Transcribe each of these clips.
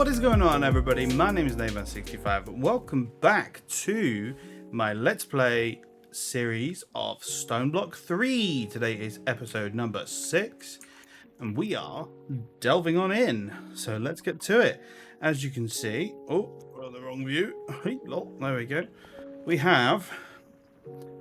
What is going on, everybody? My name is Nathan65. Welcome back to my Let's Play series of Stonblock3. Today is episode number 6, and we are delving on in. So let's get to it. As you can see, we're on the wrong view. There we go. We have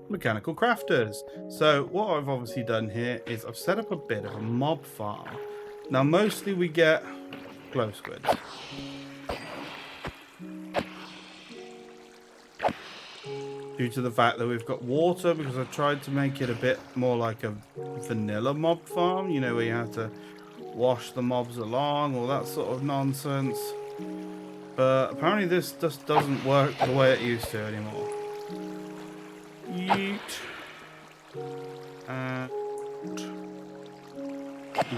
mechanical crafters. So what I've obviously done here is I've set up a bit of a mob farm. Now mostly we get glow squids. Due to the fact that we've got water, because I tried to make it a bit more like a vanilla mob farm, you know, where you have to wash the mobs along, all that sort of nonsense. But apparently this just doesn't work the way it used to anymore. Yeet. And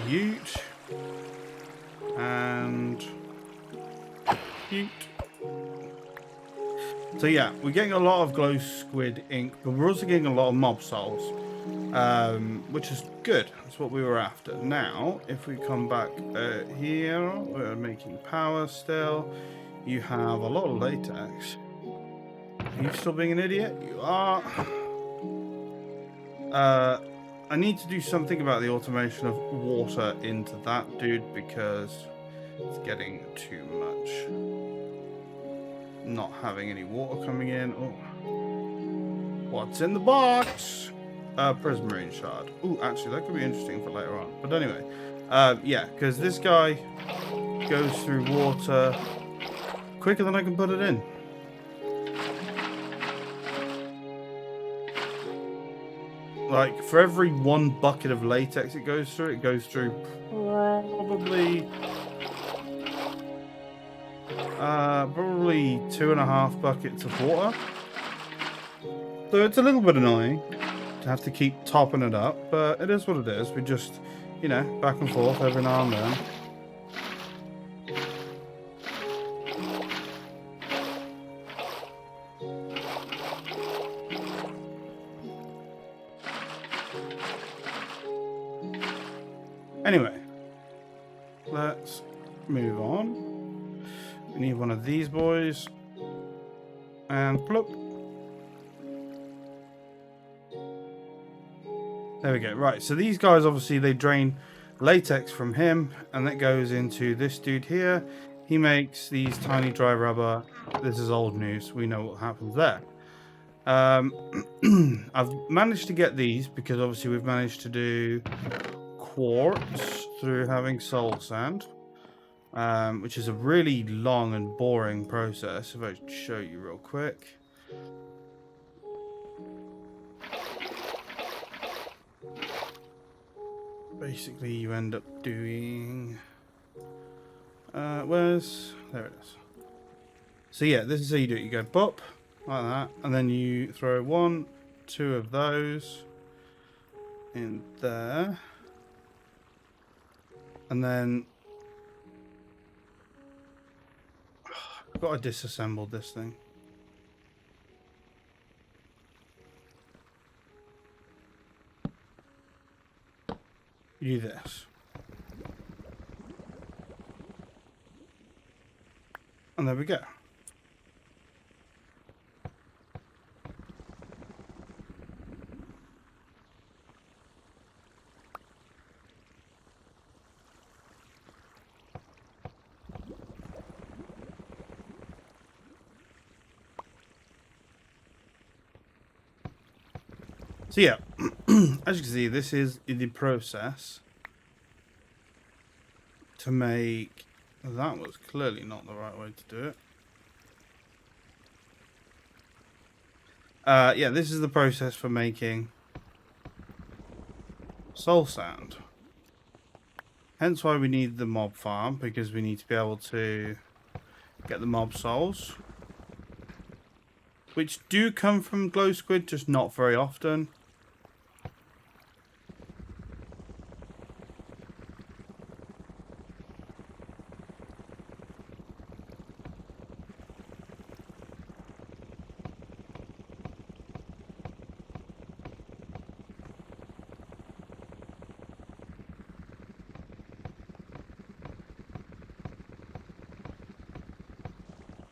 yeet. And yeet. So yeah, we're getting a lot of glow squid ink, but we're also getting a lot of mob souls, which is good. That's what we were after. Now, if we come back here, we're making power still. You have a lot of latex. Are you still being an idiot? You are. I need to do something about the automation of water into that dude because it's getting too much. Not having any water coming in. Oh, what's in the box? Prismarine shard. Ooh, actually, that could be interesting for later on. But anyway, yeah, because this guy goes through water quicker than I can put it in. Like, for every 1 bucket of latex it goes through probably 2.5 buckets of water. So it's a little bit annoying to have to keep topping it up, but it is what it is. We just, you know, back and forth every now and then. Anyway, let's move on. We need one of these boys. And plop. There we go. Right, so these guys, obviously, they drain latex from him, and that goes into this dude here. He makes these tiny dry rubber. This is old news. We know what happens there. I've managed to get these because, obviously, we've managed to do quartz through having soul sand, which is a really long and boring process. If I show you real quick. Basically, you end up doing there it is. So yeah, this is how you do it. You go bop like that, and then you throw 1, 2 of those in there. And then I've got to disassemble this thing. You do this. And there we go. So yeah, as you can see, this is the process to make... That was clearly not the right way to do it. Yeah, this is the process for making soul sand. Hence why we need the mob farm, because we need to be able to get the mob souls. Which do come from glow squid, just not very often.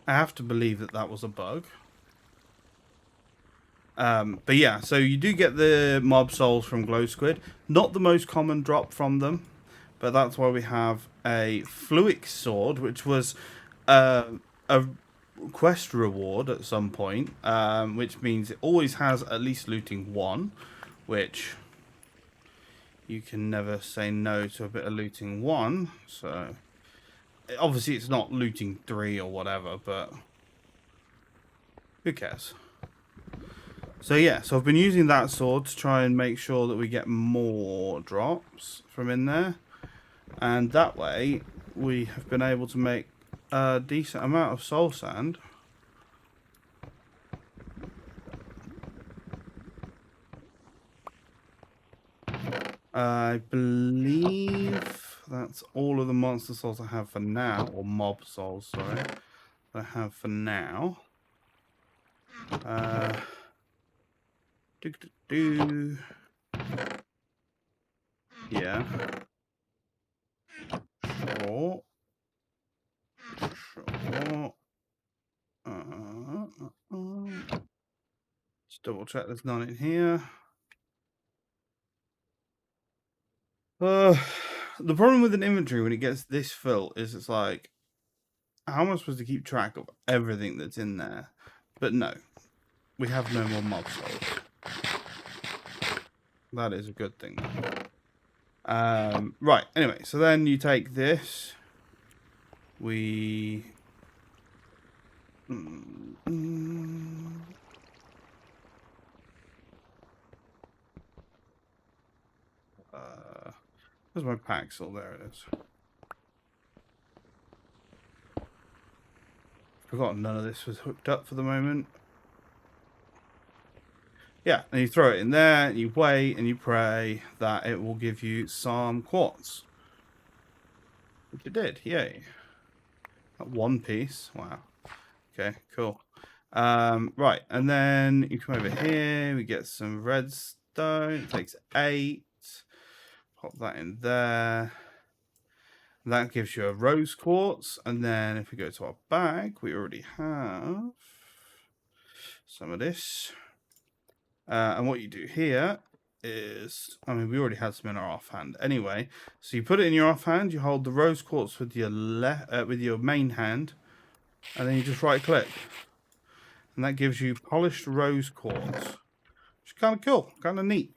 I have to believe that that was a bug. But yeah, so you do get the mob souls from glow squid. Not the most common drop from them, but that's why we have a fluic sword, which was a quest reward at some point, which means it always has at least looting 1, which you can never say no to a bit of looting 1. So obviously it's not looting 3 or whatever, but who cares? So yeah, so I've been using that sword to try and make sure that we get more drops from in there. And that way, we have been able to make a decent amount of soul sand. I believe that's all of the monster souls I have for now, or mob souls, sorry, that I have for now. Yeah. Sure. Sure. Just double check there's none in here. The problem with an inventory when it gets this full is it's like, how am I supposed to keep track of everything that's in there? But no, we have no more mob souls. That is a good thing. Right, anyway, so then you take this. We... where's my paxel? There it is. Forgotten none of this was hooked up for the moment. Yeah, and you throw it in there, and you wait, and you pray that it will give you some quartz. Which it did, yay. One piece, wow. Okay, cool. Right, and then you come over here, we get some redstone, it takes 8. Pop that in there. That gives you a rose quartz, and then if we go to our bag, we already have some of this. And what you do here is, I mean, we already had some in our offhand anyway. So you put it in your offhand, you hold the rose quartz with your main hand, and then you just right click. And that gives you polished rose quartz, which is kind of cool, kind of neat.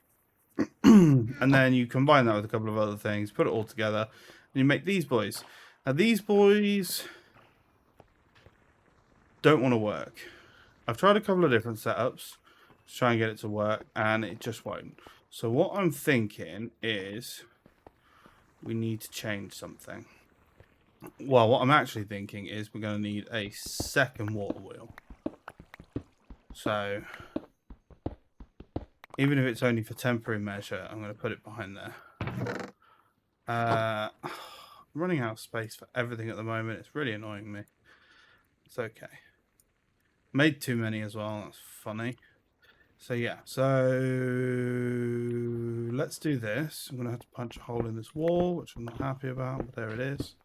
And then you combine that with a couple of other things, put it all together, and you make these boys. Now these boys don't want to work. I've tried a couple of different setups to try and get it to work, and it just won't. So what I'm thinking is we need to change something. Well, what I'm actually thinking is we're going to need a second water wheel. So even if it's only for temporary measure, I'm going to put it behind there. I'm running out of space for everything at the moment. It's really annoying me. It's okay. Made too many as well. That's funny. So yeah, so let's do this. I'm going to have to punch a hole in this wall, which I'm not happy about, but there it is.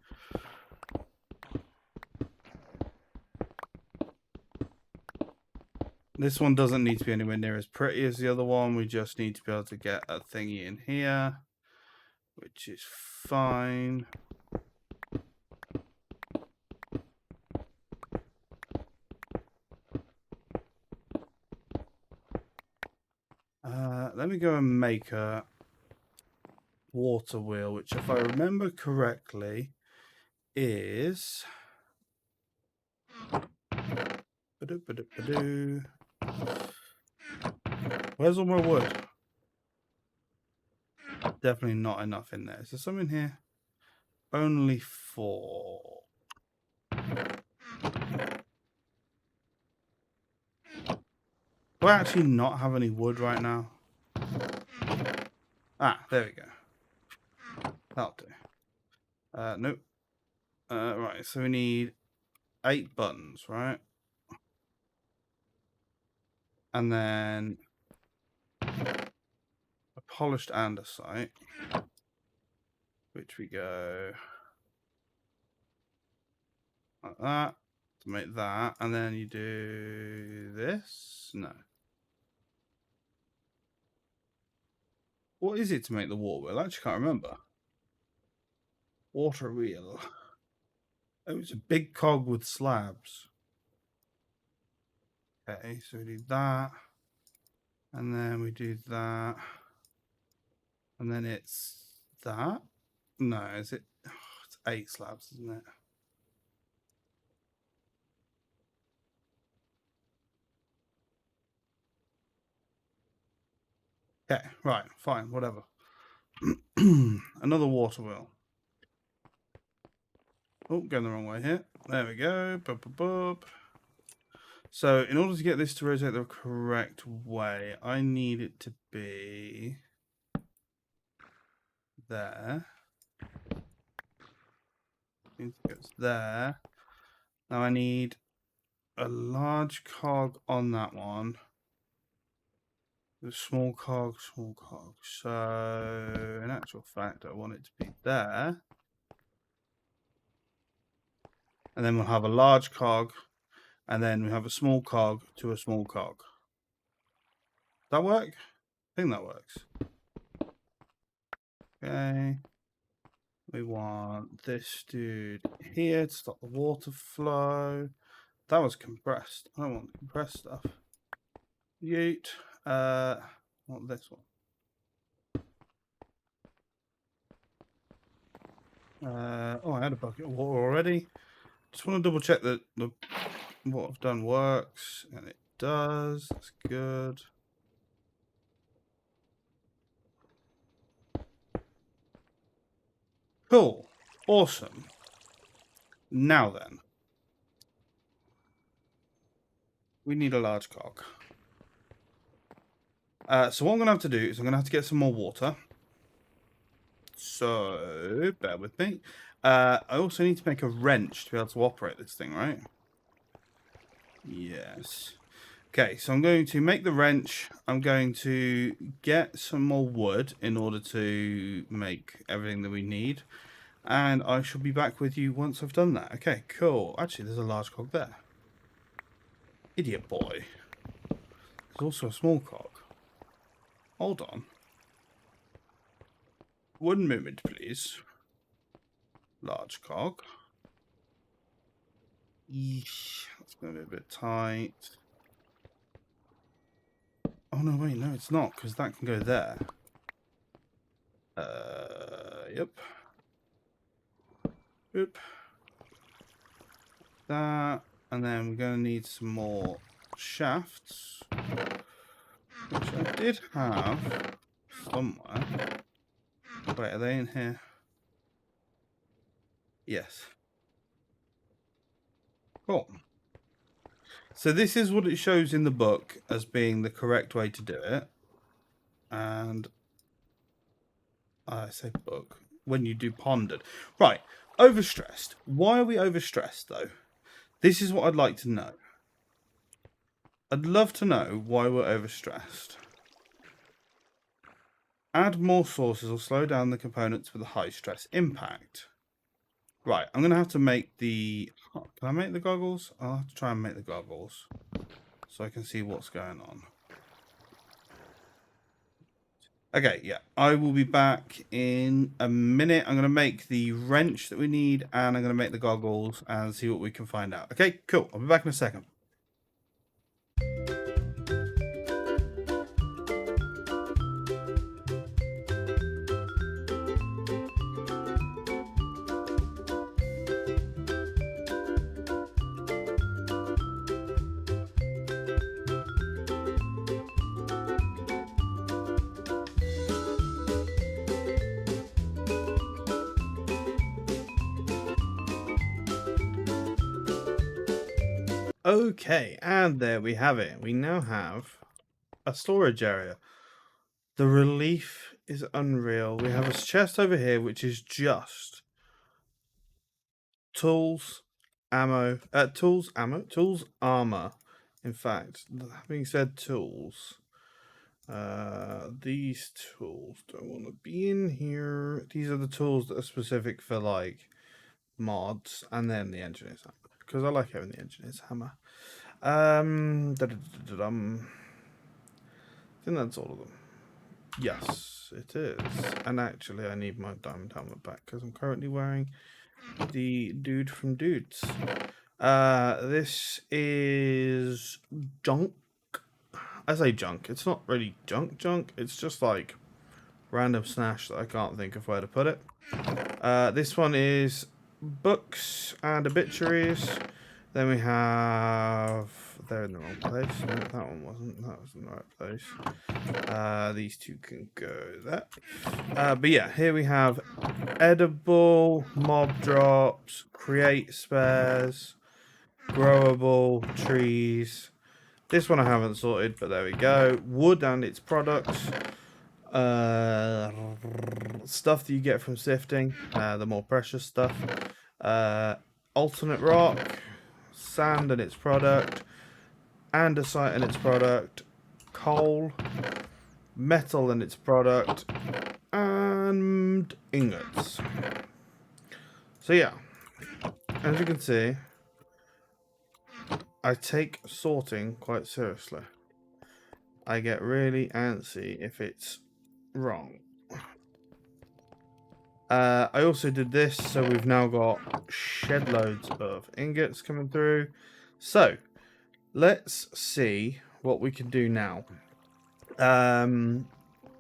This one doesn't need to be anywhere near as pretty as the other one. We just need to be able to get a thingy in here, which is fine. Let me go and make a water wheel, which if I remember correctly is... Where's all my wood? Definitely not enough in there. Is there some in here? Only 4. Do I actually not have any wood right now? Ah, there we go. That'll do. Nope. Right, so we need 8 buttons, right? And then a polished andesite, which we go like that. Make that, and then you do this. No. What is it to make the water wheel? I actually can't remember. Water wheel. Oh, it's a big cog with slabs. Okay, so we do that. And then we do that. And then it's that. No, is it? Oh, it's 8 slabs, isn't it? Okay, right, fine, whatever. Another water wheel. Oh, going the wrong way here. There we go. Boop, boop, boop. So in order to get this to rotate the correct way, I need it to be there. It goes there. Now I need a large cog on that one. The small cog, small cog. So in actual fact, I want it to be there. And then we'll have a large cog, and then we have a small cog to a small cog. Does that work? I think that works. Okay. We want this dude here to stop the water flow. That was compressed. I don't want compressed stuff. Yeet. Want this one. Oh, I had a bucket of water already. Just want to double check that what I've done works, and it does. That's good. Cool. Awesome. Now then, we need a large cog. So what I'm going to have to do is I'm going to have to get some more water. So, bear with me. I also need to make a wrench to be able to operate this thing, right? Yes. Okay, so I'm going to make the wrench. I'm going to get some more wood in order to make everything that we need. And I shall be back with you once I've done that. Okay, cool. Actually, there's a large cog there. Idiot boy. There's also a small cog. Hold on. 1 moment, please. Large cog. Eesh, that's going to be a bit tight. Oh, no, wait, no, it's not, because that can go there. Yep. Oop. That, and then we're going to need some more shafts, which I did have somewhere. Wait, are they in here? Yes. Cool. So this is what it shows in the book as being the correct way to do it. And I say book, when you do pondered. Right, overstressed. Why are we overstressed, though? This is what I'd like to know. I'd love to know why we're overstressed. Add more sources or slow down the components with a high stress impact. Right, I'm going to have to make the... Can I make the goggles? I'll have to try and make the goggles so I can see what's going on. Okay, yeah, I will be back in a minute. I'm going to make the wrench that we need, and I'm going to make the goggles and see what we can find out. Okay, cool. I'll be back in a second. Okay, and there we have it. We now have a storage area. The relief is unreal. We have a chest over here, which is just tools, ammo, tools, armor. In fact, having said tools, these tools don't want to be in here. These are the tools that are specific for like mods, and then the engineers. because I like having the engineer's hammer. I think that's all of them. Yes, it is. And actually, I need my diamond helmet back because I'm currently wearing the dude from Dudes. This is junk. I say junk. It's not really junk. It's just like random snash that I can't think of where to put it. This one is books and obituaries. Then we have... They're in the wrong place. No, that one wasn't. That was in the right place. These two can go there. But yeah, here we have edible, mob drops, create spares, growable, trees. This one I haven't sorted, but there we go. Wood and its products. Stuff that you get from sifting, the more precious stuff. Alternate rock, sand and its product, andesite and its product, coal, metal and its product, and ingots. So yeah, as you can see, I take sorting quite seriously. I get really antsy if it's wrong. I also did this, so we've now got shed loads of ingots coming through. So let's see what we can do now. I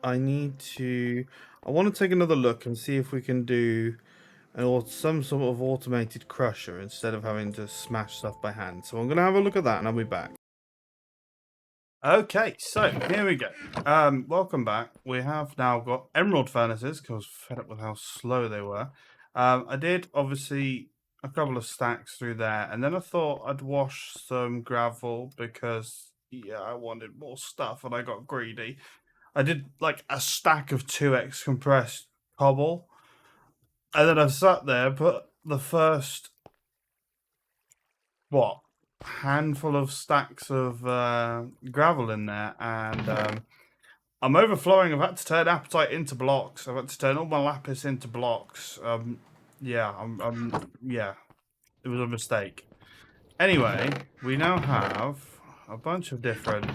want to take another look and see if we can do some sort of automated crusher instead of having to smash stuff by hand. So I'm going to have a look at that and I'll be back. Okay, so here we go. Welcome back. We have now got emerald furnaces because I was fed up with how slow they were. I did obviously a couple of stacks through there, and then I thought I'd wash some gravel because yeah, I wanted more stuff and I got greedy. I did like a stack of 2x compressed cobble, and then I sat there, put the first handful of stacks of gravel in there, and I'm overflowing. I've had to turn appetite into blocks. I've had to turn all my lapis into blocks. Yeah, yeah, it was a mistake. Anyway, we now have a bunch of different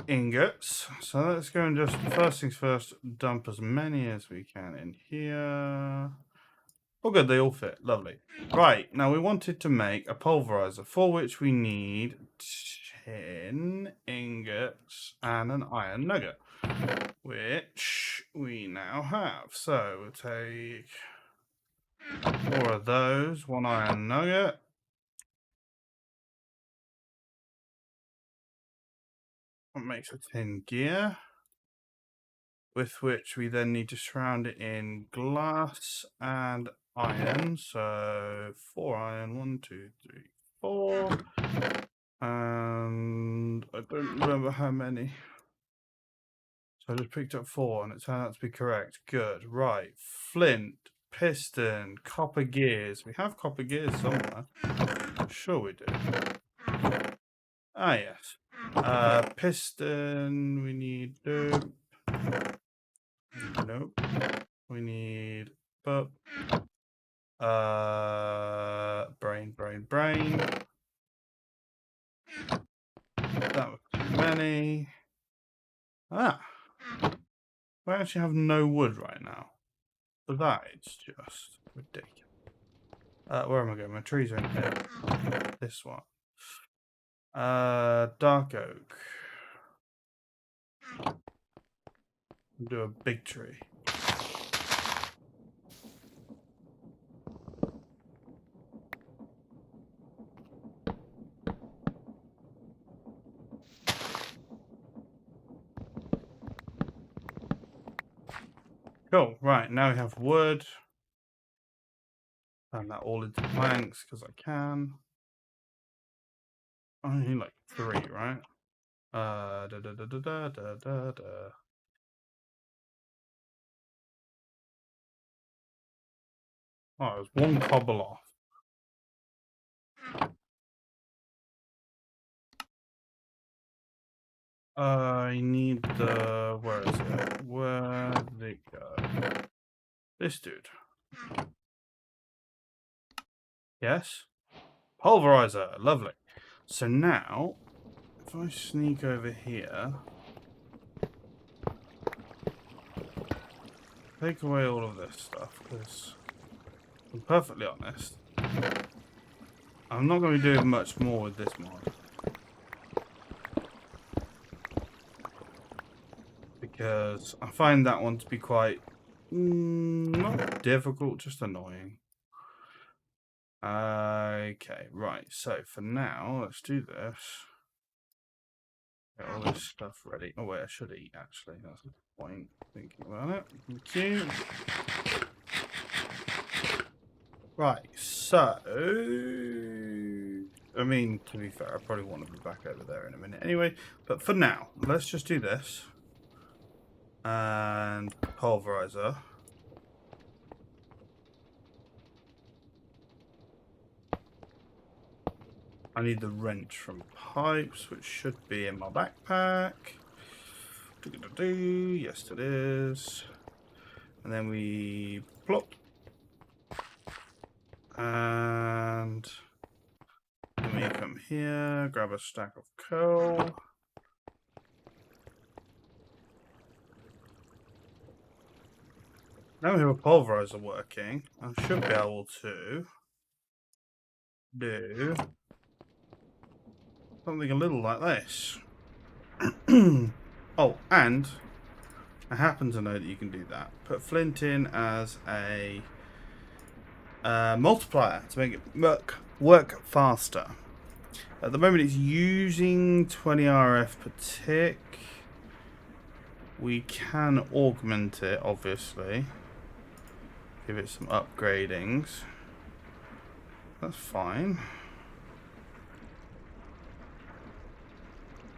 ingots. So let's go and just, first things first, dump as many as we can in here. Oh good, they all fit. Lovely. Right, now we wanted to make a pulverizer, for which we need 10 ingots and an iron nugget, which we now have. So we'll take 4 of those, 1 iron nugget. That makes a tin gear, with which we then need to surround it in glass and iron. So 4 iron, 1, 2, 3, 4. And I don't remember how many. So I just picked up 4 and it turned out to be correct. Good. Right. Flint, piston, copper gears. We have copper gears somewhere. Sure we do. Ah, yes. Piston, we need dope. Nope. We need book. Brain. That was too many. Ah. We actually have no wood right now. So that is just ridiculous. Where am I going? My trees are in here. This one. Dark oak. Do a big tree. Cool. Right, now we have wood. Turn that all into planks because I can. I need like 3, right? Oh, it was 1 cobble off. I need the... Where is it? Where did it go? This dude. Yes. Pulverizer. Lovely. So now, if I sneak over here, take away all of this stuff, because I'm perfectly honest, I'm not going to be doing much more with this mod. Because I find that one to be quite, not difficult, just annoying. Okay, right, so for now, let's do this. Get all this stuff ready. Oh wait, I should eat actually, that's the point, thinking about it. Thank you. Right, so, I mean, to be fair, I probably want to be back over there in a minute anyway, but for now, let's just do this. And pulverizer. I need the wrench from pipes, which should be in my backpack. Yes, it is. And then we plop. And let me come here, grab a stack of coal. Now we have a pulverizer working. I should be able to do something a little like this. Oh, and I happen to know that you can do that. Put flint in as a multiplier to make it work faster. At the moment it's using 20 RF per tick. We can augment it, obviously. Give it some upgradings. That's fine.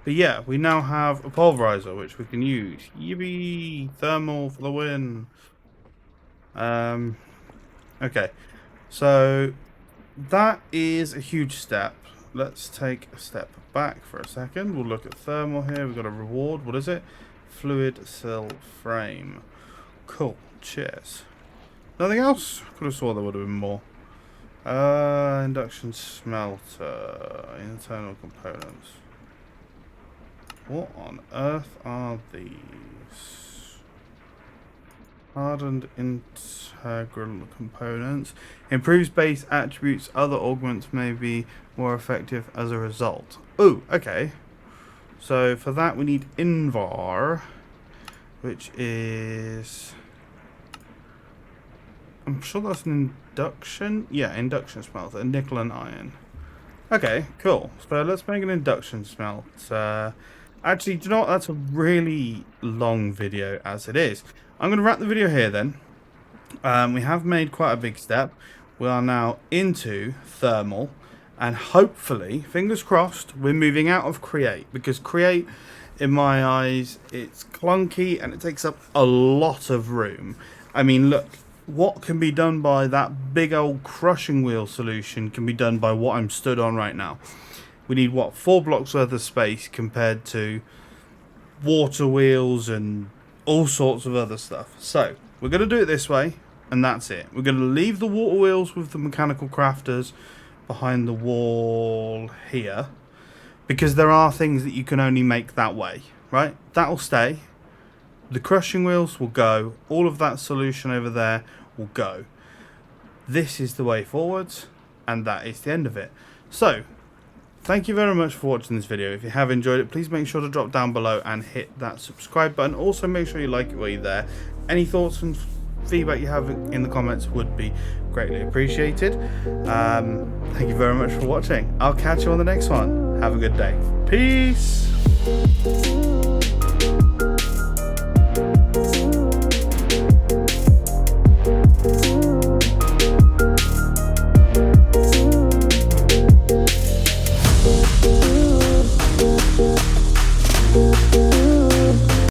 But yeah, we now have a pulverizer which we can use. Yippee! Thermal for the win. Okay, so that is a huge step. Let's take a step back for a second. We'll look at thermal here. We've got a reward. What is it? Fluid cell frame. Cool. Cheers. Nothing else? Could have swore there would have been more. Induction smelter. Internal components. What on earth are these? Hardened integral components. Improves base attributes. Other augments may be more effective as a result. Oh, okay. So for that we need Invar, which is... I'm sure that's an induction. Yeah, induction smelter, nickel and iron. Okay, cool. So let's make an induction smelter. Actually, do you know what? That's a really long video as it is. I'm going to wrap the video here then. We have made quite a big step. We are now into thermal. And hopefully, fingers crossed, we're moving out of create. Because create, in my eyes, it's clunky and it takes up a lot of room. I mean, look. What can be done by that big old crushing wheel solution can be done by what I'm stood on right now. We need, what, 4 blocks worth of space compared to water wheels and all sorts of other stuff. So, we're going to do it this way, and that's it. We're going to leave the water wheels with the mechanical crafters behind the wall here, because there are things that you can only make that way, right? That'll stay. The crushing wheels will go. All of that solution over there will go. This is the way forwards, and that is the end of it. So, thank you very much for watching this video. If you have enjoyed it, please make sure to drop down below and hit that subscribe button. Also, make sure you like it while you're there. Any thoughts and feedback you have in the comments would be greatly appreciated. Thank you very much for watching. I'll catch you on the next one. Have a good day. Peace.